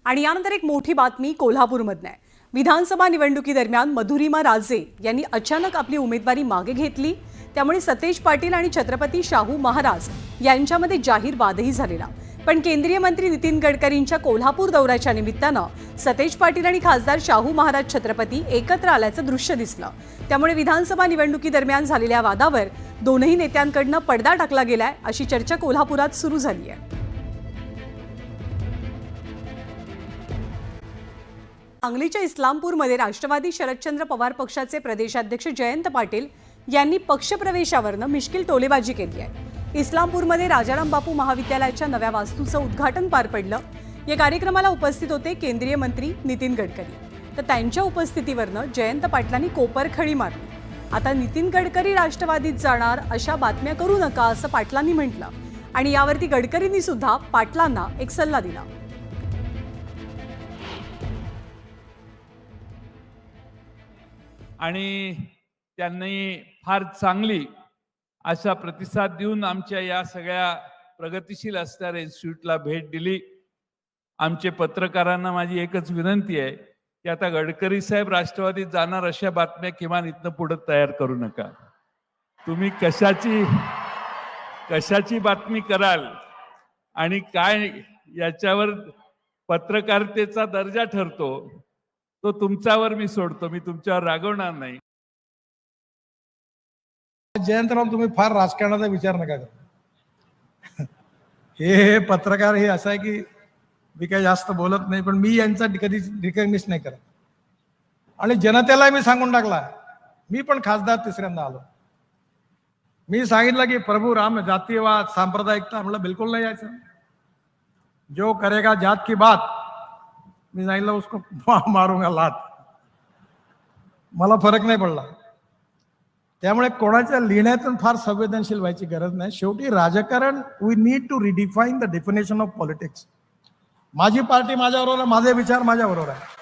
आणि यानंतर एक मोठी बातमी कोल्हापूरमधनं आहे। विधानसभा निवडणुकीदरम्यान मधुरिमा राजे यांनी अचानक आपली उमेदवारी मागे घेतली। त्यामुळे सतेज पाटील आणि छत्रपती शाहू महाराज यांच्यामध्ये जाहीर वादही झालेला। पण केंद्रीय मंत्री नितीन गडकरींच्या कोल्हापूर दौऱ्याच्या निमित्तानं सतेज पाटील आणि खासदार शाहू महाराज छत्रपती एकत्र आल्याचं दृश्य दिसलं। त्यामुळे विधानसभा निवडणुकीदरम्यान झालेल्या वादावर दोनही नेत्यांकडून पडदा टाकला गेलाय अशी चर्चा कोल्हापुरात सुरू झाली आहे। सांगलीच्या इस्लामपूरमध्ये राष्ट्रवादी शरदचंद्र पवार पक्षाचे प्रदेशाध्यक्ष जयंत पाटील यांनी पक्षप्रवेशावरनं मिश्किल टोलेबाजी केली आहे। इस्लामपूरमध्ये राजाराम बापू महाविद्यालयाच्या नव्या वास्तूचं उद्घाटन पार पडलं। या कार्यक्रमाला उपस्थित होते केंद्रीय मंत्री नितीन गडकरी। तर त्यांच्या उपस्थितीवरनं जयंत पाटलांनी कोपरखळी मारली। आता नितीन गडकरी राष्ट्रवादीत जाणार अशा बातम्या करू नका असं पाटलांनी म्हटलं आणि यावरती गडकरींनी सुद्धा पाटलांना एक सल्ला दिला। आणि त्यांनी फार चांगली असा प्रतिसाद देऊन आमच्या या सगळ्या प्रगतिशील असणाऱ्या इन्स्टिट्यूटला भेट दिली। आमचे पत्रकारांना माझी एकच विनंती आहे की आता गडकरी साहेब राष्ट्रवादीत जाणार अशा बातम्या किमान इथनं पुढे तयार करू नका। तुम्ही कशाची बातमी कराल आणि काय याच्यावर पत्रकारितेचा दर्जा ठरतो तो तुमच्यावर मी सोडतो, मी तुमच्यावर रागवणार नाही। जयंतराव, तुम्ही फार राजकारणाचा विचार नका करू। हे पत्रकार हे असं आहे की मी काही जास्त बोलत नाही, पण मी यांचा कधीच रिकग्निश नाही करत आणि जनतेला मी सांगून टाकला, मी पण खासदार तिसऱ्यांदा आलो। मी सांगितलं की प्रभू राम जातीयवाद सांप्रदायिकता म्हणलं बिलकुल नाही यायचं। जो करेगा जात की बात मी सांगितलं उसको मारूंगा लात। मला फरक नाही पडला। त्यामुळे कोणाच्या लिहिण्यातून फार संवेदनशील व्हायची गरज नाही। शेवटी राजकारण we need to redefine the definition of politics. माझी पार्टी माझ्याबरोबर आहे, माझे विचार माझ्याबरोबर आहे।